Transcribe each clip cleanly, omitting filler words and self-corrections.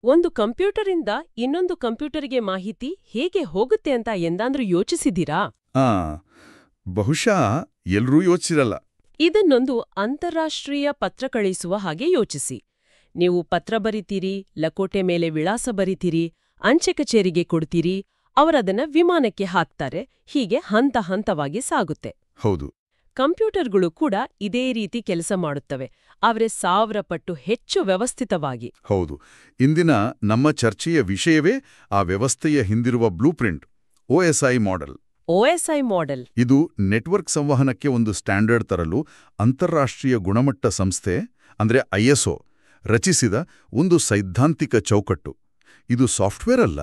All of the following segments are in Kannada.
ಒಂದು ಕಂಪ್ಯೂಟರಿಂದ ಇನ್ನೊಂದು ಕಂಪ್ಯೂಟರ್ಗೆ ಮಾಹಿತಿ ಹೇಗೆ ಹೋಗುತ್ತೆ ಅಂತ ಎಂದಾದ್ರೂ ಯೋಚಿಸಿದ್ದೀರಾ? ಆ ಬಹುಶಃ ಎಲ್ರೂ ಯೋಚಿಸಿರಲ್ಲ. ಇದನ್ನೊಂದು ಅಂತಾರಾಷ್ಟ್ರೀಯ ಪತ್ರ ಕಳಿಸುವ ಹಾಗೆ ಯೋಚಿಸಿ. ನೀವು ಪತ್ರ ಬರಿತೀರಿ, ಲಕೋಟೆ ಮೇಲೆ ವಿಳಾಸ ಬರಿತೀರಿ, ಅಂಚೆ ಕಚೇರಿಗೆ ಕೊಡ್ತೀರಿ, ಅವರದನ್ನ ವಿಮಾನಕ್ಕೆ ಹಾಕ್ತಾರೆ. ಹೀಗೆ ಹಂತ ಹಂತವಾಗಿ ಸಾಗುತ್ತೆ. ಹೌದು. ಕಂಪ್ಯೂಟರ್ಗಳು ಕೂಡ ಇದೇ ರೀತಿ ಕೆಲಸ ಮಾಡುತ್ತವೆ, ಆದರೆ 1000 ಪಟ್ಟು ಹೆಚ್ಚು ವ್ಯವಸ್ಥಿತವಾಗಿ. ಹೌದು. ಇಂದಿನ ನಮ್ಮ ಚರ್ಚೆಯ ವಿಷಯವೇ ಆ ವ್ಯವಸ್ಥೆಯ ಹಿಂದಿರುವ blueprint, OSI model. OSI model ಇದು ನೆಟ್ವರ್ಕ್ ಸಂವಹನಕ್ಕೆ ಒಂದು ಸ್ಟ್ಯಾಂಡರ್ಡ್ ತರಲು ಅಂತಾರಾಷ್ಟ್ರೀಯ ಗುಣಮಟ್ಟ ಸಂಸ್ಥೆ ಅಂದ್ರೆ ISO ರಚಿಸಿದ ಒಂದು ಸೈದ್ಧಾಂತಿಕ ಚೌಕಟ್ಟು. ಇದು ಸಾಫ್ಟ್ವೇರ್ ಅಲ್ಲ,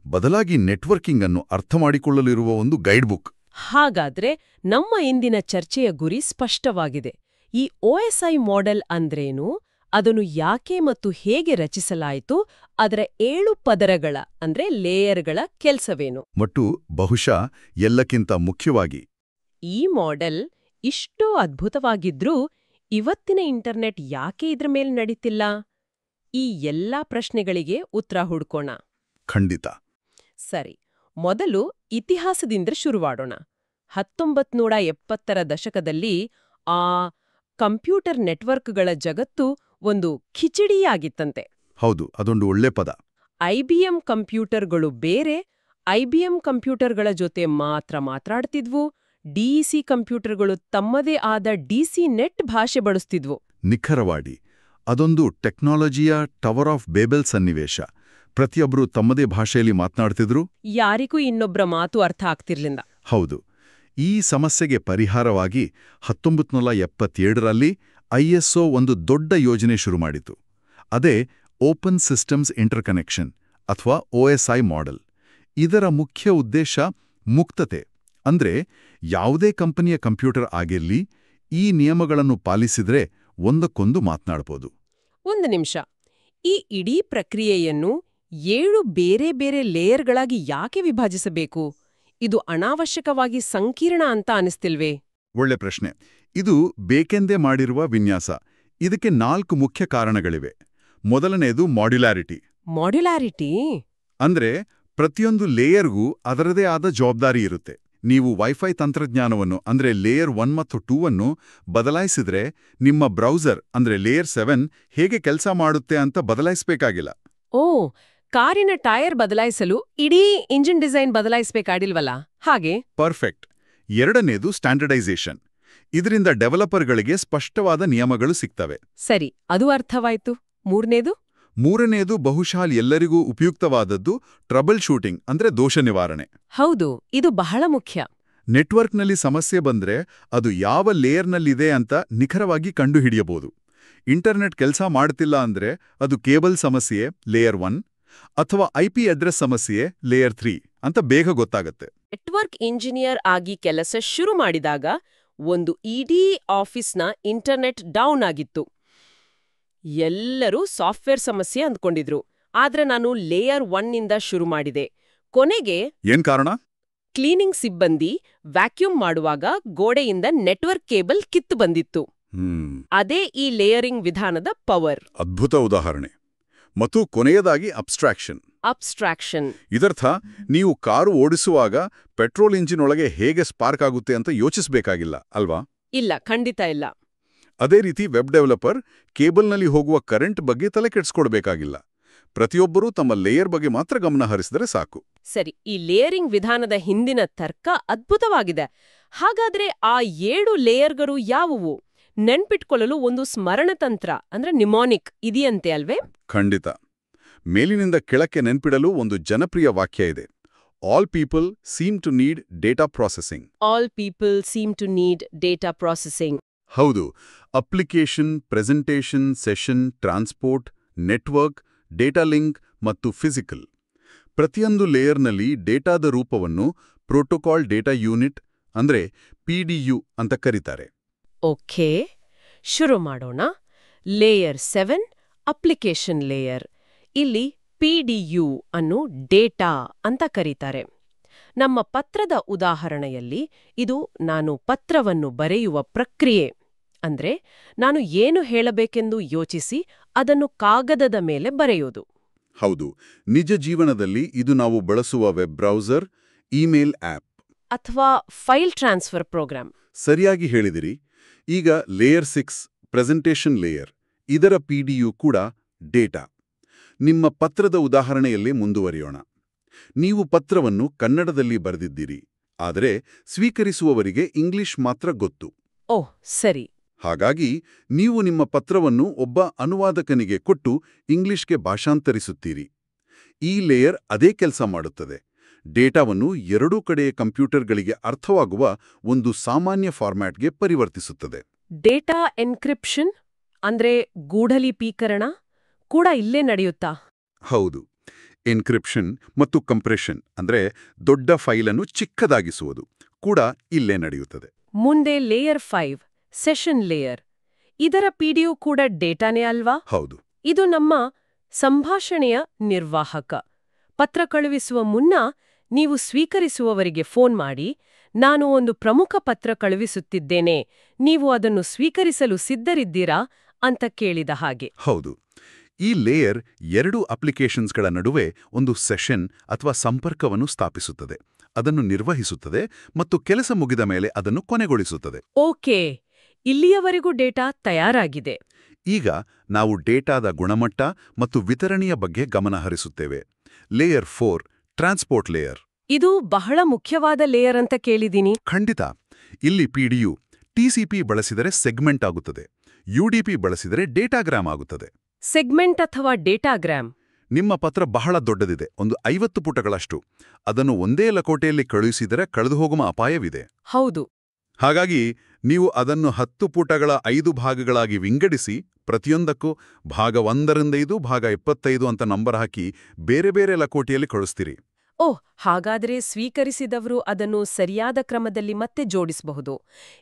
ಬದಲಾಗಿ ನೆಟ್ವರ್ಕಿಂಗ್ ಅನ್ನು ಅರ್ಥಮಾಡಿಕೊಳ್ಳಲಿರುವ ಒಂದು ಗೈಡ್ಬುಕ್. ಹಾಗಾದ್ರೆ ನಮ್ಮ ಇಂದಿನ ಚರ್ಚೆಯ ಗುರಿ ಸ್ಪಷ್ಟವಾಗಿದೆ. ಈ OSI ಮಾಡೆಲ್ ಅಂದ್ರೇನು, ಅದನ್ನು ಯಾಕೆ ಮತ್ತು ಹೇಗೆ ರಚಿಸಲಾಯಿತು, ಅದರ 7 ಪದರಗಳ ಅಂದ್ರೆ ಲೇಯರ್ಗಳ ಕೆಲ್ಸವೇನು, ಮತ್ತು ಬಹುಶಃ ಎಲ್ಲಕ್ಕಿಂತ ಮುಖ್ಯವಾಗಿ ಈ ಮಾಡೆಲ್ ಇಷ್ಟೋ ಅದ್ಭುತವಾಗಿದ್ರೂ ಇವತ್ತಿನ ಇಂಟರ್ನೆಟ್ ಯಾಕೆ ಇದ್ರ ಮೇಲೆ ನಡೀತಿಲ್ಲ? ಈ ಎಲ್ಲಾ ಪ್ರಶ್ನೆಗಳಿಗೆ ಉತ್ತರ ಹುಡ್ಕೋಣ. ಖಂಡಿತ. ಸರಿ, ಮೊದಲು ಇತಿಹಾಸದಿಂದ ಶುರುವಾಡೋಣ. 1970ರ ದಶಕದಲ್ಲಿ ಆ ಕಂಪ್ಯೂಟರ್ ನೆಟ್ವರ್ಕ್ಗಳ ಜಗತ್ತು ಒಂದು ಖಿಚಡಿಯಾಗಿತ್ತಂತೆ. ಹೌದು, ಅದೊಂದು ಒಳ್ಳೆ ಪದ. IBM ಕಂಪ್ಯೂಟರ್ಗಳು ಬೇರೆ, IBM ಕಂಪ್ಯೂಟರ್ಗಳ ಜೊತೆ ಮಾತ್ರ ಮಾತಾಡ್ತಿದ್ವು. DEC ಕಂಪ್ಯೂಟರ್ಗಳು ತಮ್ಮದೇ ಆದ DC ನೆಟ್ ಭಾಷೆ ಬಳಸ್ತಿದ್ವು. ನಿಖರವಾಡಿ, ಅದೊಂದು ಟೆಕ್ನಾಲಜಿಯ ಟವರ್ ಆಫ್ ಬೇಬೆಲ್ ಸನ್ನಿವೇಶ. ಪ್ರತಿಯೊಬ್ಬರು ತಮ್ಮದೇ ಭಾಷೆಯಲ್ಲಿ ಮಾತನಾಡ್ತಿದ್ರು, ಯಾರಿಗೂ ಇನ್ನೊಬ್ಬರ ಮಾತು ಅರ್ಥ ಆಗ್ತಿರ್ಲಿಲ್ಲ. ಹೌದು. ಈ ಸಮಸ್ಯೆಗೆ ಪರಿಹಾರವಾಗಿ 1977ರಲ್ಲಿ ISO ಒಂದು ದೊಡ್ಡ ಯೋಜನೆ ಶುರು ಮಾಡಿತು. ಅದೇ ಓಪನ್ ಸಿಸ್ಟಮ್ಸ್ ಇಂಟರ್ಕನೆಕ್ಷನ್ ಅಥವಾ OSI ಮಾಡೆಲ್. ಇದರ ಮುಖ್ಯ ಉದ್ದೇಶ ಮುಕ್ತತೆ. ಅಂದ್ರೆ ಯಾವುದೇ ಕಂಪನಿಯ ಕಂಪ್ಯೂಟರ್ ಆಗಿರ್ಲಿ, ಈ ನಿಯಮಗಳನ್ನು ಪಾಲಿಸಿದ್ರೆ ಒಂದಕ್ಕೊಂದು ಮಾತನಾಡ್ಬೋದು. ಒಂದು ನಿಮಿಷ, ಈ ಇಡೀ ಪ್ರಕ್ರಿಯೆಯನ್ನು 7 ಬೇರೆ ಬೇರೆ ಲೇಯರ್ಗಳಾಗಿ ಯಾಕೆ ವಿಭಜಿಸಬೇಕು? ಇದು ಅನಾವಶ್ಯಕವಾಗಿ ಸಂಕೀರ್ಣ ಅಂತ ಅನಿಸ್ತಿಲ್ವೇ? ಒಳ್ಳೆ ಪ್ರಶ್ನೆ. ಇದು ಬೇಕೆಂದೇ ಮಾಡಿರುವ ವಿನ್ಯಾಸ. ಇದಕ್ಕೆ 4 ಮುಖ್ಯ ಕಾರಣಗಳಿವೆ. ಮೊದಲನೇದು ಮಾಡ್ಯುಲಾರಿಟಿ. ಮಾಡ್ಯುಲಾರಿಟಿ ಅಂದ್ರೆ ಪ್ರತಿಯೊಂದು ಲೇಯರ್ಗೂ ಅದರದೇ ಆದ ಜವಾಬ್ದಾರಿ ಇರುತ್ತೆ. ನೀವು ವೈಫೈ ತಂತ್ರಜ್ಞಾನವನ್ನು ಅಂದ್ರೆ ಲೇಯರ್ 1 ಮತ್ತು 2 ಅನ್ನು ಬದಲಾಯಿಸಿದ್ರೆ ನಿಮ್ಮ ಬ್ರೌಸರ್ ಅಂದ್ರೆ ಲೇಯರ್ 7 ಹೇಗೆ ಕೆಲಸ ಮಾಡುತ್ತೆ ಅಂತ ಬದಲಾಯಿಸಬೇಕಾಗಿಲ್ಲ. ಓ, ಕಾರಿನ ಟೈರ್ ಬದಲಾಯಿಸಲು ಇಡೀ ಇಂಜಿನ್ ಡಿಸೈನ್ ಬದಲಾಯಿಸಬೇಕಾಡಿಲ್ವಲ್ಲ ಹಾಗೆ? ಪರ್ಫೆಕ್ಟ್. ಎರಡನೇದು ಸ್ಟ್ಯಾಂಡರ್ಡೈಸೇಷನ್. ಇದರಿಂದ ಡೆವಲಪರ್ಗಳಿಗೆ ಸ್ಪಷ್ಟವಾದ ನಿಯಮಗಳು ಸಿಗ್ತವೆ. ಸರಿ, ಅದು ಅರ್ಥವಾಯ್ತು. ಮೂರನೇದು ಬಹುಶಃ ಎಲ್ಲರಿಗೂ ಉಪಯುಕ್ತವಾದದ್ದು ಟ್ರಬಲ್ ಶೂಟಿಂಗ್ ಅಂದ್ರೆ ದೋಷ ನಿವಾರಣೆ. ಹೌದು, ಇದು ಬಹಳ ಮುಖ್ಯ. ನೆಟ್ವರ್ಕ್ನಲ್ಲಿ ಸಮಸ್ಯೆ ಬಂದ್ರೆ ಅದು ಯಾವ ಲೇಯರ್ನಲ್ಲಿದೆ ಅಂತ ನಿಖರವಾಗಿ ಕಂಡುಹಿಡಿಯಬಹುದು. ಇಂಟರ್ನೆಟ್ ಕೆಲಸ ಮಾಡ್ತಿಲ್ಲ ಅಂದ್ರೆ ಅದು ಕೇಬಲ್ ಸಮಸ್ಯೆ ಲೇಯರ್ 1 ಅಥವಾ IP ಅಡ್ರೆಸ್ ಸಮಸ್ಯೆ ಲೇಯರ್ 3 ಅಂತ ಬೇಗ ಗೊತ್ತಾಗತ್ತೆ. ನೆಟ್ವರ್ಕ್ ಇಂಜಿನಿಯರ್ ಆಗಿ ಕೆಲಸ ಶುರು ಮಾಡಿದಾಗ ಒಂದು ಇಡೀ ಆಫೀಸ್ನ ಇಂಟರ್ನೆಟ್ ಡೌನ್ ಆಗಿತ್ತು. ಎಲ್ಲರೂ ಸಾಫ್ಟ್ವೇರ್ ಸಮಸ್ಯೆ ಅಂದ್ಕೊಂಡಿದ್ರು. ಆದ್ರೆ ನಾನು ಲೇಯರ್ 1 ನಿಂದ ಶುರು ಮಾಡಿದೆ. ಕೊನೆಗೆ ಏನ್ ಕಾರಣ? ಕ್ಲೀನಿಂಗ್ ಸಿಬ್ಬಂದಿ ವ್ಯಾಕ್ಯೂಮ್ ಮಾಡುವಾಗ ಗೋಡೆಯಿಂದ ನೆಟ್ವರ್ಕ್ ಕೇಬಲ್ ಕಿತ್ತು ಬಂದಿತ್ತು. ಅದೇ ಈ ಲೇಯರಿಂಗ್ ವಿಧಾನದ ಪವರ್. ಅದ್ಭುತ ಉದಾಹರಣೆ. ಮತ್ತು ಕೊನೆಯದಾಗಿ ಅಬ್ಸ್ಟ್ರಾಕ್ಷನ್. ಇದರ್ಥ ನೀವು ಕಾರು ಓಡಿಸುವಾಗ ಪೆಟ್ರೋಲ್ ಇಂಜಿನ್ ಒಳಗೆ ಹೇಗೆ ಸ್ಪಾರ್ಕ್ ಆಗುತ್ತೆ ಅಂತ ಯೋಚಿಸಬೇಕಾಗಿಲ್ಲ ಅಲ್ವಾ? ಇಲ್ಲ, ಖಂಡಿತ ಇಲ್ಲ. ಅದೇ ರೀತಿ ವೆಬ್ ಡೆವಲಪರ್ ಕೇಬಲ್ನಲ್ಲಿ ಹೋಗುವ ಕರೆಂಟ್ ಬಗ್ಗೆ ತಲೆ ಕೆಡಿಸ್ಕೊಡ್ಬೇಕಾಗಿಲ್ಲ. ಪ್ರತಿಯೊಬ್ಬರೂ ತಮ್ಮ ಲೇಯರ್ ಬಗ್ಗೆ ಮಾತ್ರ ಗಮನ ಹರಿಸಿದರೆ ಸಾಕು. ಸರಿ, ಈ ಲೇಯರಿಂಗ್ ವಿಧಾನದ ಹಿಂದಿನ ತರ್ಕ ಅದ್ಭುತವಾಗಿದೆ. ಹಾಗಾದ್ರೆ ಆ 7 ಲೇಯರ್ಗಳು ಯಾವುವು? ನೆನ್ಪಿಟ್ಕೊಳ್ಳಲು ಒಂದು ಸ್ಮರಣತಂತ್ರ ಅಂದ್ರೆ ನಿಮಾನಿಕ್ ಇದೆಯಂತೆ ಅಲ್ವೇ? ಖಂಡಿತ. ಮೇಲಿನಿಂದ ಕೆಳಕ್ಕೆ ನೆನ್ಪಿಡಲು ಒಂದು ಜನಪ್ರಿಯ ವಾಕ್ಯ ಇದೆ. All people seem to need data processing. All people seem to need data processing. ಹೌದು. Application, presentation, session, transport, network, data link ಮತ್ತು ಫಿಸಿಕಲ್. ಪ್ರತಿಯೊಂದು ಲೇಯರ್ನಲ್ಲಿ ಡೇಟಾದ ರೂಪವನ್ನು ಪ್ರೋಟೋಕಾಲ್ ಡೇಟಾ ಯೂನಿಟ್ ಅಂದ್ರೆ PDU ಅಂತ ಕರೀತಾರೆ. ಓಕೆ, ಶುರು ಮಾಡೋಣ. Layer 7 application layer. ಇಲ್ಲಿ PDU ಅನ್ನು ಡೇಟಾ ಅಂತ ಕರೀತಾರೆ. ನಮ್ಮ ಪತ್ರದ ಉದಾಹರಣೆಯಲ್ಲಿ ಇದು ನಾನು ಪತ್ರವನ್ನು ಬರೆಯುವ ಪ್ರಕ್ರಿಯೆ. ಅಂದ್ರೆ ನಾನು ಏನು ಹೇಳಬೇಕೆಂದು ಯೋಚಿಸಿ ಅದನ್ನು ಕಾಗದದ ಮೇಲೆ ಬರೆಯೋದು. ಹೌದು, ನಿಜ ಜೀವನದಲ್ಲಿ ಇದು ನಾವು ಬಳಸುವ ವೆಬ್ ಬ್ರೌಸರ್, ಇಮೇಲ್ ಆಪ್. ಅಥವಾ ಫೈಲ್ ಟ್ರಾನ್ಸ್ಫರ್ ಪ್ರೋಗ್ರಾಂ. ಸರಿಯಾಗಿ ಹೇಳಿದಿರಿ. ಈಗ ಲೇಯರ್ 6 ಪ್ರೆಸೆಂಟೇಷನ್ ಲೇಯರ್, ಇದರ PDU ಕೂಡ ಡೇಟಾ. ನಿಮ್ಮ ಪತ್ರದ ಉದಾಹರಣೆಯಲ್ಲಿ ಮುಂದುವರಿಯೋಣ. ನೀವು ಪತ್ರವನ್ನು ಕನ್ನಡದಲ್ಲಿ ಬರೆದಿದ್ದೀರಿ, ಆದರೆ ಸ್ವೀಕರಿಸುವವರಿಗೆ ಇಂಗ್ಲಿಷ್ ಮಾತ್ರ ಗೊತ್ತು. ಓಹ್, ಸರಿ. ಹಾಗಾಗಿ ನೀವು ನಿಮ್ಮ ಪತ್ರವನ್ನು ಒಬ್ಬ ಅನುವಾದಕನಿಗೆ ಕೊಟ್ಟು ಇಂಗ್ಲಿಷ್ಗೆ ಭಾಷಾಂತರಿಸುತ್ತೀರಿ. ಈ ಲೇಯರ್ ಅದೇ ಕೆಲಸ ಮಾಡುತ್ತದೆ. ಡೇಟಾವನ್ನು ಎರಡೂ ಕಡೆಯ ಕಂಪ್ಯೂಟರ್ಗಳಿಗೆ ಅರ್ಥವಾಗುವ ಒಂದು ಸಾಮಾನ್ಯ ಫಾರ್ಮ್ಯಾಟ್ಗೆ ಪರಿವರ್ತಿಸುತ್ತದೆ. ಡೇಟಾ ಎನ್ಕ್ರಿಪ್ಷನ್ ಅಂದ್ರೆ ಗೂಢಲಿಪೀಕರಣ ಕೂಡ ಇಲ್ಲೇ ನಡೆಯುತ್ತಾ? ಹೌದು. ಎನ್ಕ್ರಿಪ್ಷನ್ ಮತ್ತು ಕಂಪ್ರೆಷನ್ ಅಂದ್ರೆ ದೊಡ್ಡ ಫೈಲನ್ನು ಚಿಕ್ಕದಾಗಿಸುವುದು ಕೂಡ ಇಲ್ಲೇ ನಡೆಯುತ್ತದೆ. ಮುಂದೆ ಲೇಯರ್ 5 ಸೆಷನ್ ಲೇಯರ್. ಇದರ PDU ಕೂಡ ಡೇಟಾನೇ ಅಲ್ವಾ? ಹೌದು. ಇದು ನಮ್ಮ ಸಂಭಾಷಣೆಯ ನಿರ್ವಾಹಕ. ಪತ್ರ ಕಳುಹಿಸುವ ಮುನ್ನ ನೀವು ಸ್ವೀಕರಿಸುವವರಿಗೆ ಫೋನ್ ಮಾಡಿ, ನಾನು ಒಂದು ಪ್ರಮುಖ ಪತ್ರ ಕಳುಹಿಸುತ್ತಿದ್ದೇನೆ, ನೀವು ಅದನ್ನು ಸ್ವೀಕರಿಸಲು ಸಿದ್ಧರಿದ್ದೀರಾ ಅಂತ ಕೇಳಿದ ಹಾಗೆ. ಹೌದು. ಈ ಲೇಯರ್ ಎರಡು ಅಪ್ಲಿಕೇಶನ್ಸ್ಗಳ ನಡುವೆ ಒಂದು ಸೆಷನ್ ಅಥವಾ ಸಂಪರ್ಕವನ್ನು ಸ್ಥಾಪಿಸುತ್ತದೆ, ಅದನ್ನು ನಿರ್ವಹಿಸುತ್ತದೆ ಮತ್ತು ಕೆಲಸ ಮುಗಿದ ಮೇಲೆ ಅದನ್ನು ಕೊನೆಗೊಳಿಸುತ್ತದೆ. ಓಕೆ, ಇಲ್ಲಿಯವರೆಗೂ ಡೇಟಾ ತಯಾರಾಗಿದೆ. ಈಗ ನಾವು ಡೇಟಾದ ಗುಣಮಟ್ಟ ಮತ್ತು ವಿತರಣೆಯ ಬಗ್ಗೆ ಗಮನ ಹರಿಸುತ್ತೇವೆ. Layer 4 transport layer. ಇದು ಬಹಳ ಮುಖ್ಯವಾದ ಲೇಯರ್ ಅಂತ ಕೇಳಿದ್ದೀನಿ. ಖಂಡಿತ. ಇಲ್ಲಿ PDU TCP ಬಳಸಿದರೆ ಸೆಗ್ಮೆಂಟ್ ಆಗುತ್ತದೆ, UDP ಬಳಸಿದರೆ ಡೇಟಾಗ್ರಾಮ್ ಆಗುತ್ತದೆ. ಸೆಗ್ಮೆಂಟ್ ಅಥವಾ ಡೇಟಾಗ್ರಾಮ್. ನಿಮ್ಮ ಪತ್ರ ಬಹಳ ದೊಡ್ಡದಿದೆ, ಒಂದು 50 ಪುಟಗಳಷ್ಟು. ಅದನ್ನು ಒಂದೇ ಲಕೋಟೆಯಲ್ಲಿ ಕಳುಹಿಸಿದರೆ ಕಳೆದುಹೋಗುವ ಅಪಾಯವಿದೆ. ಹೌದು. ಹಾಗಾಗಿ ನೀವು ಅದನ್ನು 10 ಪುಟಗಳ 5 ಭಾಗಗಳಾಗಿ ವಿಂಗಡಿಸಿ, ಪ್ರತಿಯೊಂದಕ್ಕೂ ಭಾಗ 1ರಿಂದ 5, ಭಾಗ 25 ಅಂತ ನಂಬರ್ ಹಾಕಿ ಬೇರೆ ಬೇರೆ ಲಕೋಟೆಯಲ್ಲಿ ಕಳಿಸ್ತೀರಿ. ಓಹ್, ಹಾಗಾದರೆ ಸ್ವೀಕರಿಸಿದವರು ಅದನ್ನು ಸರಿಯಾದ ಕ್ರಮದಲ್ಲಿ ಮತ್ತೆ ಜೋಡಿಸಬಹುದು.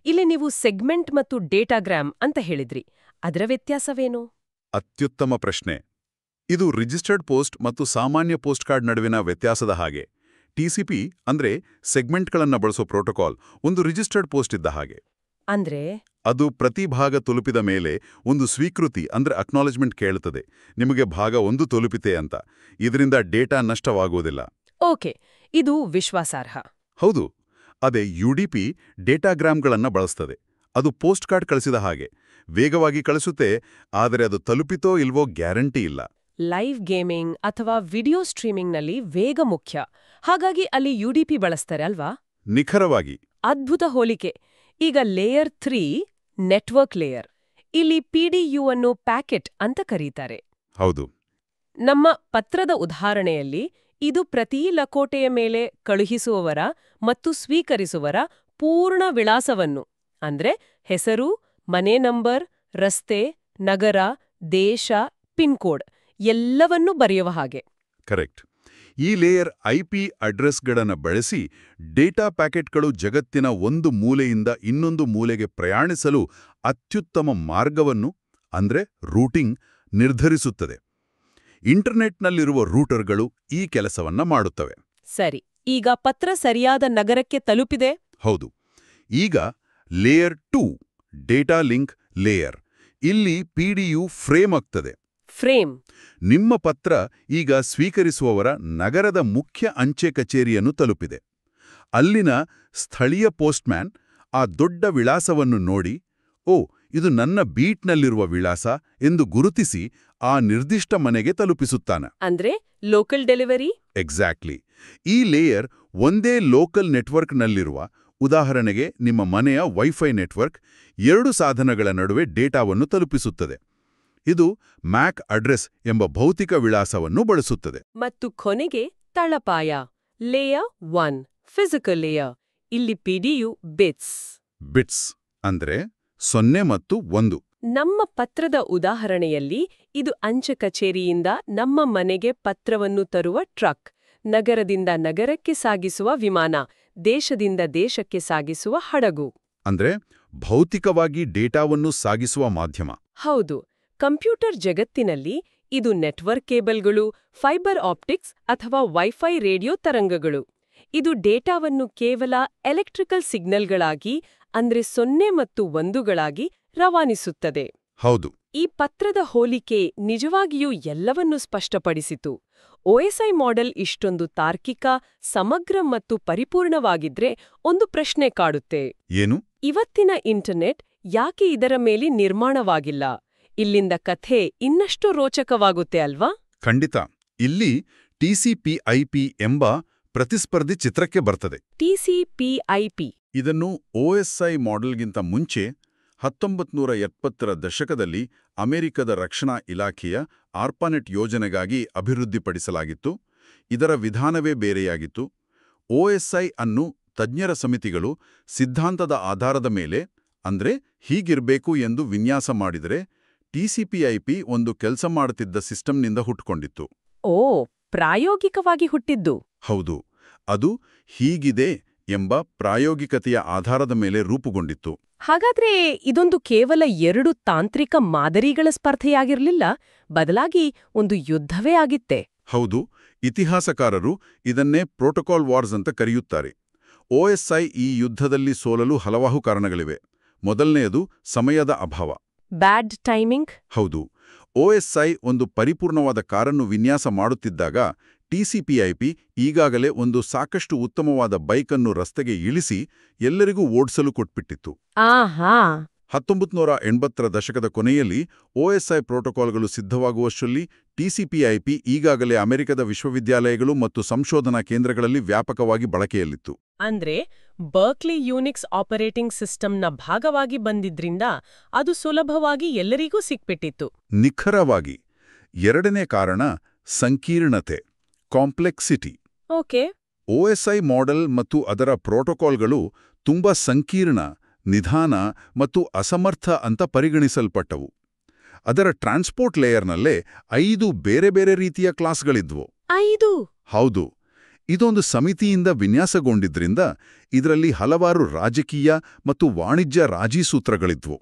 ಇಲ್ಲಿ ನೀವು ಸೆಗ್ಮೆಂಟ್ ಮತ್ತು ಡೇಟಾಗ್ರಾಮ್ ಅಂತ ಹೇಳಿದ್ರಿ. ಅದರ ವ್ಯತ್ಯಾಸವೇನು? ಅತ್ಯುತ್ತಮ ಪ್ರಶ್ನೆ. ಇದು ರಿಜಿಸ್ಟರ್ಡ್ ಪೋಸ್ಟ್ ಮತ್ತು ಸಾಮಾನ್ಯ ಪೋಸ್ಟ್ ಕಾರ್ಡ್ ನಡುವಿನ ವ್ಯತ್ಯಾಸದ ಹಾಗೆ. TCP ಅಂದ್ರೆ ಸೆಗ್ಮೆಂಟ್ಗಳನ್ನು ಬಳಸೋ ಪ್ರೋಟೋಕಾಲ್, ಒಂದು ರಿಜಿಸ್ಟರ್ಡ್ ಪೋಸ್ಟ್ ಇದ್ದ ಹಾಗೆ. ಅಂದ್ರೆ ಅದು ಪ್ರತಿ ಭಾಗ ತಲುಪಿದ ಮೇಲೆ ಒಂದು ಸ್ವೀಕೃತಿ ಅಂದ್ರೆ ಅಕ್ನಾಲೆಜ್ಮೆಂಟ್ ಕೇಳುತ್ತದೆ, ನಿಮಗೆ ಭಾಗ 1 ತಲುಪಿತೆ ಅಂತ. ಇದರಿಂದ ಡೇಟಾ ನಷ್ಟವಾಗುವುದಿಲ್ಲ. ಓಕೆ, ಇದು ವಿಶ್ವಾಸಾರ್ಹ. ಹೌದು. ಅದೇ UDP ಡೇಟಾಗ್ರಾಮ್ಗಳನ್ನು ಬಳಸ್ತದೆ. ಅದು ಪೋಸ್ಟ್ ಕಾರ್ಡ್ ಕಳಿಸಿದ ಹಾಗೆ ವೇಗವಾಗಿ ಕಳಿಸುತ್ತೆ, ಆದರೆ ಅದು ತಲುಪಿತೋ ಇಲ್ವೋ ಗ್ಯಾರಂಟಿ ಇಲ್ಲ. ಲೈವ್ ಗೇಮಿಂಗ್ ಅಥವಾ ವಿಡಿಯೋ ಸ್ಟ್ರೀಮಿಂಗ್ನಲ್ಲಿ ವೇಗ ಮುಖ್ಯ. ಹಾಗಾಗಿ ಅಲ್ಲಿ UDP ಬಳಸ್ತಾರೆ ಅಲ್ವಾ? ನಿಖರವಾಗಿ. ಅದ್ಭುತ ಹೋಲಿಕೆ. ಈಗ ಲೇಯರ್ 3 ನೆಟ್ವರ್ಕ್ ಲೇಯರ್. ಇಲ್ಲಿ PDU ಅನ್ನು ಪ್ಯಾಕೆಟ್ ಅಂತ ಕರೀತಾರೆ. ಹೌದು. ನಮ್ಮ ಪತ್ರದ ಉದಾಹರಣೆಯಲ್ಲಿ ಇದು ಪ್ರತಿ ಲಕೋಟೆಯ ಮೇಲೆ ಕಳುಹಿಸುವವರ ಮತ್ತು ಸ್ವೀಕರಿಸುವರ ಪೂರ್ಣ ವಿಳಾಸವನ್ನು, ಅಂದ್ರೆ ಹೆಸರು, ಮನೆ ನಂಬರ್, ರಸ್ತೆ, ನಗರ, ದೇಶ, ಪಿನ್ಕೋಡ್ ಎಲ್ಲವನ್ನೂ ಬರೆಯುವ ಹಾಗೆ. ಕರೆಕ್ಟ್. ಈ ಲೇಯರ್ IP ಅಡ್ರೆಸ್ಗಳನ್ನು ಬಳಸಿ ಡೇಟಾ ಪ್ಯಾಕೆಟ್ಗಳು ಜಗತ್ತಿನ ಒಂದು ಮೂಲೆಯಿಂದ ಇನ್ನೊಂದು ಮೂಲೆಗೆ ಪ್ರಯಾಣಿಸಲು ಅತ್ಯುತ್ತಮ ಮಾರ್ಗವನ್ನು ಅಂದ್ರೆ ರೂಟಿಂಗ್ ನಿರ್ಧರಿಸುತ್ತದೆ. ಇಂಟರ್ನೆಟ್ನಲ್ಲಿರುವ ರೂಟರ್ಗಳು ಈ ಕೆಲಸವನ್ನ ಮಾಡುತ್ತವೆ. ಸರಿ, ಈಗ ಪತ್ರ ಸರಿಯಾದ ನಗರಕ್ಕೆ ತಲುಪಿದೆ. ಹೌದು. ಈಗ ಲೇಯರ್ 2 ಡೇಟಾ ಲಿಂಕ್ ಲೇಯರ್. ಇಲ್ಲಿ PDU ಫ್ರೇಮ್ ಆಗ್ತದೆ. ಫ್ರೇಮ್. ನಿಮ್ಮ ಪತ್ರ ಈಗ ಸ್ವೀಕರಿಸುವವರ ನಗರದ ಮುಖ್ಯ ಅಂಚೆ ಕಚೇರಿಯನ್ನು ತಲುಪಿದೆ. ಅಲ್ಲಿನ ಸ್ಥಳೀಯ ಪೋಸ್ಟ್ಮ್ಯಾನ್ ಆ ದೊಡ್ಡ ವಿಳಾಸವನ್ನು ನೋಡಿ, ಓ, ಇದು ನನ್ನ ಬೀಟ್ನಲ್ಲಿರುವ ವಿಳಾಸ ಎಂದು ಗುರುತಿಸಿ ಆ ನಿರ್ದಿಷ್ಟ ಮನೆಗೆ ತಲುಪಿಸುತ್ತಾನೆ. ಅಂದ್ರೆ ಲೋಕಲ್ ಡೆಲಿವರಿ. ಎಕ್ಸಾಕ್ಟ್ಲಿ. ಈ ಲೇಯರ್ ಒಂದೇ ಲೋಕಲ್ ನೆಟ್ವರ್ಕ್ನಲ್ಲಿರುವ, ಉದಾಹರಣೆಗೆ ನಿಮ್ಮ ಮನೆಯ ವೈಫೈ ನೆಟ್ವರ್ಕ್, 2 ಸಾಧನಗಳ ನಡುವೆ ಡೇಟಾವನ್ನು ತಲುಪಿಸುತ್ತದೆ. ಇದು ಮ್ಯಾಕ್ ಅಡ್ರೆಸ್ ಎಂಬ ಭೌತಿಕ ವಿಳಾಸವನ್ನು ಬಳಸುತ್ತದೆ. ಮತ್ತು ಕೊನೆಗೆ ತಳಪಾಯ ಲೇಯರ್ 1 ಫಿಸಿಕಲ್ ಲೇಯರ್. ಇಲ್ಲಿ PDU ಬಿಟ್ಸ್. ಬಿಟ್ಸ್ ಅಂದ್ರೆ 0 ಮತ್ತು 1. ನಮ್ಮ ಪತ್ರದ ಉದಾಹರಣೆಯಲ್ಲಿ ಇದು ಅಂಚೆ ಕಚೇರಿಯಿಂದ ನಮ್ಮ ಮನೆಗೆ ಪತ್ರವನ್ನು ತರುವ ಟ್ರಕ್, ನಗರದಿಂದ ನಗರಕ್ಕೆ ಸಾಗಿಸುವ ವಿಮಾನ, ದೇಶದಿಂದ ದೇಶಕ್ಕೆ ಸಾಗಿಸುವ ಹಡಗು. ಅಂದ್ರೆ ಭೌತಿಕವಾಗಿ ಡೇಟಾವನ್ನು ಸಾಗಿಸುವ ಮಾಧ್ಯಮ. ಹೌದು. ಕಂಪ್ಯೂಟರ್ ಜಗತ್ತಿನಲ್ಲಿ ಇದು ನೆಟ್ವರ್ಕ್ ಕೇಬಲ್ಗಳು, ಫೈಬರ್ ಆಪ್ಟಿಕ್ಸ್ ಅಥವಾ ವೈಫೈ ರೇಡಿಯೋ ತರಂಗಗಳು. ಇದು ಡೇಟಾವನ್ನು ಕೇವಲ ಎಲೆಕ್ಟ್ರಿಕಲ್ ಸಿಗ್ನಲ್ಗಳಾಗಿ, ಅಂದ್ರೆ 0 ಮತ್ತು 1ಗಳಾಗಿ ರವಾನಿಸುತ್ತದೆ. ಹೌದು. ಈ ಪತ್ರದ ಹೋಲಿಕೆ ನಿಜವಾಗಿಯೂ ಎಲ್ಲವನ್ನೂ ಸ್ಪಷ್ಟಪಡಿಸಿತು. OSI ಮಾಡೆಲ್ ಇಷ್ಟೊಂದು ತಾರ್ಕಿಕ, ಸಮಗ್ರ ಮತ್ತು ಪರಿಪೂರ್ಣವಾಗಿದ್ರೆ ಒಂದು ಪ್ರಶ್ನೆ ಕಾಡುತ್ತೆ. ಏನು? ಇವತ್ತಿನ ಇಂಟರ್ನೆಟ್ ಯಾಕೆ ಇದರ ಮೇಲೆ ನಿರ್ಮಾಣವಾಗಿಲ್ಲ? ಇಲ್ಲಿಂದ ಕಥೆ ಇನ್ನಷ್ಟು ರೋಚಕವಾಗುತ್ತೆ ಅಲ್ವಾ? ಖಂಡಿತ. ಇಲ್ಲಿ TCP/IP ಎಂಬ ಪ್ರತಿಸ್ಪರ್ಧಿ ಚಿತ್ರಕ್ಕೆ ಬರ್ತದೆ. TCP/IP ಇದನ್ನು OSI ಮಾಡೆಲ್ಗಿಂತ ಮುಂಚೆ 1970ರ ದಶಕದಲ್ಲಿ ಅಮೆರಿಕದ ರಕ್ಷಣಾ ಇಲಾಖೆಯ ಆರ್ಪಾನೆಟ್ ಯೋಜನೆಗಾಗಿ ಅಭಿವೃದ್ಧಿಪಡಿಸಲಾಗಿತ್ತು. ಇದರ ವಿಧಾನವೇ ಬೇರೆಯಾಗಿತ್ತು. OSI ಅನ್ನು ತಜ್ಞರ ಸಮಿತಿಗಳು ಸಿದ್ಧಾಂತದ ಆಧಾರದ ಮೇಲೆ, ಅಂದ್ರೆ ಹೀಗಿರ್ಬೇಕು ಎಂದು ವಿನ್ಯಾಸ ಮಾಡಿದರೆ, TCP/IP ಒಂದು ಕೆಲಸ ಮಾಡುತ್ತಿದ್ದ ಸಿಸ್ಟಮ್ನಿಂದ ಹುಟ್ಟುಕೊಂಡಿತ್ತು. ಓ, ಪ್ರಾಯೋಗಿಕವಾಗಿ ಹುಟ್ಟಿದ್ದು. ಹೌದು, ಅದು ಹೀಗಿದೆ ಎಂಬ ಪ್ರಾಯೋಗಿಕತೆಯ ಆಧಾರದ ಮೇಲೆ ರೂಪುಗೊಂಡಿತ್ತು. ಹಾಗಾದ್ರೆ ಇದೊಂದು ಕೇವಲ 2 ತಾಂತ್ರಿಕ ಮಾದರಿಗಳ ಸ್ಪರ್ಧೆಯಾಗಿರ್ಲಿಲ್ಲ, ಬದಲಾಗಿ ಒಂದು ಯುದ್ಧವೇ ಆಗಿತ್ತೆ. ಹೌದು, ಇತಿಹಾಸಕಾರರು ಇದನ್ನೇ ಪ್ರೋಟೋಕಾಲ್ ವಾರ್ಸ್ ಅಂತ ಕರೆಯುತ್ತಾರೆ. OSI ಈ ಯುದ್ಧದಲ್ಲಿ ಸೋಲಲು ಹಲವಾರು ಕಾರಣಗಳಿವೆ. ಮೊದಲನೆಯದು ಸಮಯದ ಅಭಾವ. ಬ್ಯಾಡ್ ಟೈಮಿಂಗ್. ಹೌದು, OSI ಒಂದು ಪರಿಪೂರ್ಣವಾದ ಕಾರನ್ನು ವಿನ್ಯಾಸ ಮಾಡುತ್ತಿದ್ದಾಗ TCP/IP ಈಗಾಗಲೇ ಒಂದು ಸಾಕಷ್ಟು ಉತ್ತಮವಾದ ಬೈಕನ್ನು ರಸ್ತೆಗೆ ಇಳಿಸಿ ಎಲ್ಲರಿಗೂ ಓಡಿಸಲು ಕೊಟ್ಬಿಟ್ಟಿತ್ತು. ಆಹಾ. 1980ರ ದಶಕದ ಕೊನೆಯಲ್ಲಿ OSI ಪ್ರೋಟೋಕಾಲ್ಗಳು ಸಿದ್ಧವಾಗುವಷ್ಟರಲ್ಲಿ TCP/IP ಈಗಾಗಲೇ ಅಮೆರಿಕದ ವಿಶ್ವವಿದ್ಯಾಲಯಗಳು ಮತ್ತು ಸಂಶೋಧನಾ ಕೇಂದ್ರಗಳಲ್ಲಿ ವ್ಯಾಪಕವಾಗಿ ಬಳಕೆಯಲ್ಲಿತ್ತು. ಅಂದ್ರೆ ಬರ್ಕ್ಲಿ ಯೂನಿಕ್ಸ್ ಆಪರೇಟಿಂಗ್ ಸಿಸ್ಟಮ್ನ ಭಾಗವಾಗಿ ಬಂದಿದ್ರಿಂದ ಅದು ಸುಲಭವಾಗಿ ಎಲ್ಲರಿಗೂ ಸಿಕ್ಬಿಟ್ಟಿತ್ತು. ನಿಖರವಾಗಿ. ಎರಡನೇ ಕಾರಣ ಸಂಕೀರ್ಣತೆ, ಕಾಂಪ್ಲೆಕ್ಸಿಟಿ. ಓಕೆ. OSI ಮಾಡೆಲ್ ಮತ್ತು ಅದರ ಪ್ರೋಟೋಕಾಲ್ಗಳು ತುಂಬಾ ಸಂಕೀರ್ಣ, ನಿಧಾನ ಮತ್ತು ಅಸಮರ್ಥ ಅಂತ ಪರಿಗಣಿಸಲ್ಪಟ್ಟವು. ಅದರ ಟ್ರಾನ್ಸ್ಪೋರ್ಟ್ ಲೇಯರ್ನಲ್ಲೇ 5 ಬೇರೆ ಬೇರೆ ರೀತಿಯ ಕ್ಲಾಸ್ಗಳಿದ್ವು. 5? ಹೌದು. ಇದೊಂದು ಸಮಿತಿಯಿಂದ ವಿನ್ಯಾಸಗೊಂಡಿದ್ರಿಂದ ಇದರಲ್ಲಿ ಹಲವಾರು ರಾಜಕೀಯ ಮತ್ತು ವಾಣಿಜ್ಯ ರಾಜಿ ಸೂತ್ರಗಳಿದ್ವು.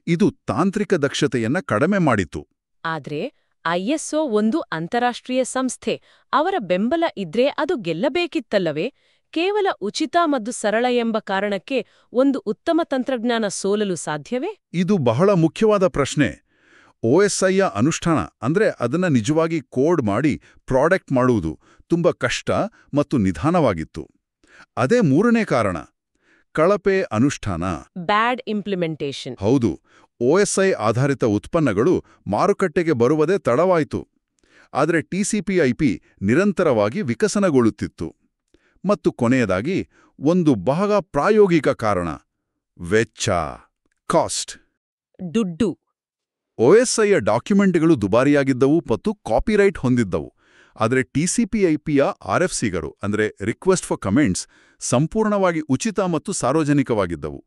ಇದು ತಾಂತ್ರಿಕ ದಕ್ಷತೆಯನ್ನ ಕಡಿಮೆ ಮಾಡಿತು. ಆದ್ರೆ ISO ಒಂದು ಅಂತಾರಾಷ್ಟ್ರೀಯ ಸಂಸ್ಥೆ. ಅವರ ಬೆಂಬಲ ಇದ್ರೆ ಅದು ಗೆಲ್ಲಬೇಕಿತ್ತಲ್ಲವೇ? ಕೇವಲ ಉಚಿತ ಮತ್ತು ಸರಳ ಎಂಬ ಕಾರಣಕ್ಕೆ ಒಂದು ಉತ್ತಮ ತಂತ್ರಜ್ಞಾನ ಸೋಲಲು ಸಾಧ್ಯವೇ? ಇದು ಬಹಳ ಮುಖ್ಯವಾದ ಪ್ರಶ್ನೆ. OSIಯ ಅನುಷ್ಠಾನ ಅಂದ್ರೆ ಅದನ್ನ ನಿಜವಾಗಿ ಕೋಡ್ ಮಾಡಿ ಪ್ರಾಡಕ್ಟ್ ಮಾಡುವುದು ತುಂಬಾ ಕಷ್ಟ ಮತ್ತು ನಿಧಾನವಾಗಿತ್ತು. ಅದೇ ಮೂರನೇ ಕಾರಣ, ಕಳಪೆ ಅನುಷ್ಠಾನ. ಬ್ಯಾಡ್ ಇಂಪ್ಲಿಮೆಂಟೇಷನ್. ಹೌದು, OSI ಆಧಾರಿತ ಉತ್ಪನ್ನಗಳು ಮಾರುಕಟ್ಟೆಗೆ ಬರುವುದೇ ತಡವಾಯಿತು. ಆದರೆ TCP/IP ನಿರಂತರವಾಗಿ ವಿಕಸನಗೊಳ್ಳುತ್ತಿತ್ತು. ಮತ್ತು ಕೊನೆಯದಾಗಿ ಒಂದು ಬಹಳ ಪ್ರಾಯೋಗಿಕ ಕಾರಣ, ವೆಚ್ಚ, ಕಾಸ್ಟ್. ದುಡ್ಡು. OSIಯ ಡಾಕ್ಯುಮೆಂಟ್ಗಳು ದುಬಾರಿಯಾಗಿದ್ದವು ಮತ್ತು ಕಾಪಿರೈಟ್ ಹೊಂದಿದ್ದವು. ಆದರೆ TCP/IPಯ RFCಗಳು ಅಂದರೆ ರಿಕ್ವೆಸ್ಟ್ ಫಾರ್ ಕಮೆಂಟ್ಸ್ ಸಂಪೂರ್ಣವಾಗಿ ಉಚಿತ ಮತ್ತು ಸಾರ್ವಜನಿಕವಾಗಿದ್ದವು.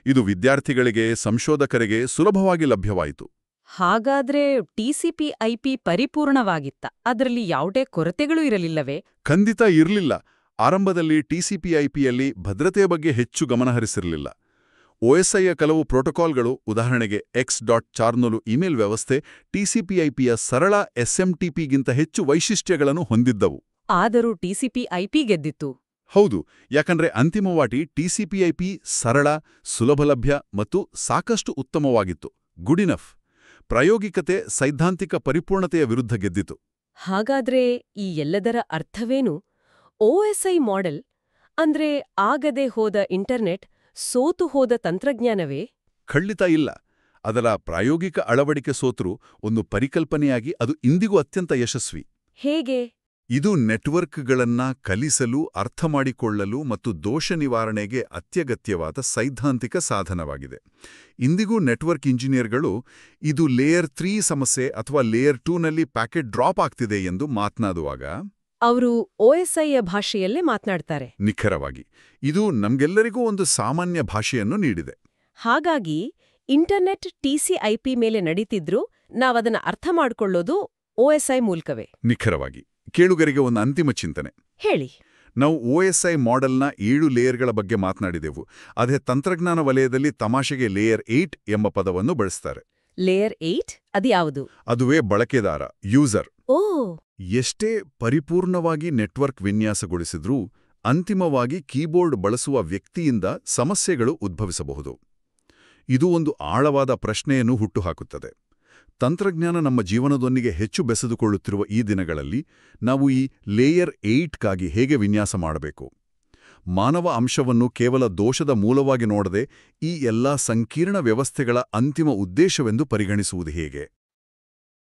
ಇದು ವಿದ್ಯಾರ್ಥಿಗಳಿಗೆ, ಸಂಶೋಧಕರಿಗೆ ಸುಲಭವಾಗಿ ಲಭ್ಯವಾಯಿತು. ಹಾಗಾದ್ರೆ TCP/IP ಪರಿಪೂರ್ಣವಾಗಿತ್ತ? ಅದರಲ್ಲಿ ಯಾವುದೇ ಕೊರತೆಗಳು ಇರಲಿಲ್ಲವೇ? ಖಂಡಿತ ಇರಲಿಲ್ಲ. ಆರಂಭದಲ್ಲಿ TCP/IPಯಲ್ಲಿ ಭದ್ರತೆಯ ಬಗ್ಗೆ ಹೆಚ್ಚು ಗಮನಹರಿಸಿರಲಿಲ್ಲ. OSIಯ ಕೆಲವು ಪ್ರೋಟೋಕಾಲ್ಗಳು, ಉದಾಹರಣೆಗೆ X.400 ಇಮೇಲ್ ವ್ಯವಸ್ಥೆ, TCP/IPಯ ಸರಳ SMTPಗಿಂತ ಹೆಚ್ಚು ವೈಶಿಷ್ಟ್ಯಗಳನ್ನು ಹೊಂದಿದ್ದವು. ಆದರೂ TCP/IP ಗೆದ್ದಿತ್ತು. ಹೌದು, ಯಾಕಂದ್ರೆ ಅಂತಿಮವಾಗಿ TCP/IP ಸರಳ, ಸುಲಭಲಭ್ಯ ಮತ್ತು ಸಾಕಷ್ಟು ಉತ್ತಮವಾಗಿತ್ತು. Good enough. ಪ್ರಾಯೋಗಿಕತೆ, ಸೈದ್ಧಾಂತಿಕ ಪರಿಪೂರ್ಣತೆಯ ವಿರುದ್ಧ ಗೆದ್ದಿತು. ಹಾಗಾದ್ರೆ ಈ ಎಲ್ಲದರ ಅರ್ಥವೇನು? OSI ಮಾಡೆಲ್ ಅಂದ್ರೆ ಆಗದೆ ಹೋದ ಇಂಟರ್ನೆಟ್, ಸೋತು ಹೋದ ತಂತ್ರಜ್ಞಾನವೇ? ಖಂಡಿತ ಇಲ್ಲ. ಅದರ ಪ್ರಾಯೋಗಿಕ ಅಳವಡಿಕೆ ಸೋತರೂ ಒಂದು ಪರಿಕಲ್ಪನೆಯಾಗಿ ಅದು ಇಂದಿಗೂ ಅತ್ಯಂತ ಯಶಸ್ವಿ. ಹೇಗೆ? ಇದು ನೆಟ್ವರ್ಕ್ಗಳನ್ನ ಕಲಿಸಲು, ಅರ್ಥಮಾಡಿಕೊಳ್ಳಲು ಮತ್ತು ದೋಷ ನಿವಾರಣೆಗೆ ಅತ್ಯಗತ್ಯವಾದ ಸೈದ್ಧಾಂತಿಕ ಸಾಧನವಾಗಿದೆ. ಇಂದಿಗೂ ನೆಟ್ವರ್ಕ್ ಇಂಜಿನಿಯರ್ಗಳು ಇದು ಲೇಯರ್ 3 ಸಮಸ್ಯೆ ಅಥವಾ ಲೇಯರ್ 2ನಲ್ಲಿ ಪ್ಯಾಕೆಟ್ ಡ್ರಾಪ್ ಆಗ್ತಿದೆ ಎಂದು ಮಾತನಾಡುವಾಗ ಅವರು OSIಯ ಭಾಷೆಯಲ್ಲೇ ಮಾತನಾಡ್ತಾರೆ. ನಿಖರವಾಗಿ. ಇದು ನಮ್ಗೆಲ್ಲರಿಗೂ ಒಂದು ಸಾಮಾನ್ಯ ಭಾಷೆಯನ್ನು ನೀಡಿದೆ. ಹಾಗಾಗಿ ಇಂಟರ್ನೆಟ್ TCP/IP ಮೇಲೆ ನಡೀತಿದ್ರು ನಾವದನ್ನ ಅರ್ಥ ಮಾಡ್ಕೊಳ್ಳೋದು OSI ಮೂಲಕವೇ. ನಿಖರವಾಗಿ. ಕೇಳುಗರಿಗೆ ಒಂದು ಅಂತಿಮ ಚಿಂತನೆ ಹೇಳಿ. ನಾವು OSI ಮಾಡೆಲ್ನ 7 ಲೇಯರ್ಗಳ ಬಗ್ಗೆ ಮಾತನಾಡಿದೆವು. ಅದೇ ತಂತ್ರಜ್ಞಾನ ವಲಯದಲ್ಲಿ ತಮಾಷೆಗೆ ಲೇಯರ್ 8 ಎಂಬ ಪದವನ್ನು ಬಳಸ್ತಾರೆ. ಲೇಯರ್ 8 ಅದ್ಯಾವುದು? ಅದುವೇ ಬಳಕೆದಾರ, ಯೂಸರ್. ಓ. ಎಷ್ಟೇ ಪರಿಪೂರ್ಣವಾಗಿ ನೆಟ್ವರ್ಕ್ ವಿನ್ಯಾಸಗೊಳಿಸಿದ್ರೂ ಅಂತಿಮವಾಗಿ ಕೀಬೋರ್ಡ್ ಬಳಸುವ ವ್ಯಕ್ತಿಯಿಂದ ಸಮಸ್ಯೆಗಳು ಉದ್ಭವಿಸಬಹುದು. ಇದು ಒಂದು ಆಳವಾದ ಪ್ರಶ್ನೆಯನ್ನು ಹುಟ್ಟುಹಾಕುತ್ತದೆ. ತಂತ್ರಜ್ಞಾನ ನಮ್ಮ ಜೀವನದೊಂದಿಗೆ ಹೆಚ್ಚು ಬೆಸೆದುಕೊಳ್ಳುತ್ತಿರುವ ಈ ದಿನಗಳಲ್ಲಿ ನಾವು ಈ ಲೇಯರ್ 8ಗಾಗಿ ಹೇಗೆ ವಿನ್ಯಾಸ ಮಾಡಬೇಕು? ಮಾನವ ಅಂಶವನ್ನು ಕೇವಲ ದೋಷದ ಮೂಲವಾಗಿ ನೋಡದೆ ಈ ಎಲ್ಲಾ ಸಂಕೀರ್ಣ ವ್ಯವಸ್ಥೆಗಳ ಅಂತಿಮ ಉದ್ದೇಶವೆಂದು ಪರಿಗಣಿಸುವುದು ಹೇಗೆ?